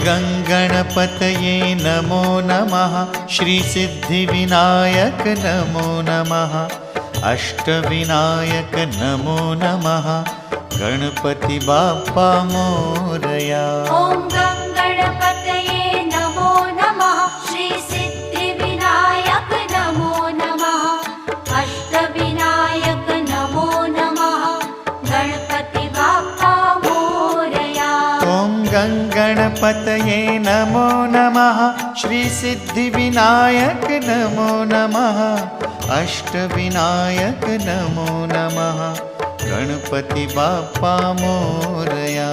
गङ्गणपतये नमो नमः। श्रीसिद्धिविनायक नमो नमः। अष्टविनायक नमो नमः। गणपति बाप्पा मोरया। ॐ गणपतये नमो नमः। श्रीसिद्धिविनायक नमो नमः। अष्टविनायक नमो नमः। गणपति बाप्पा मोरया। ॐ गणपतये नमो नमः। श्रीसिद्धिविनायक नमो नमः। अष्टविनायक नमो नमः। गणपति बाप्पा मोरया।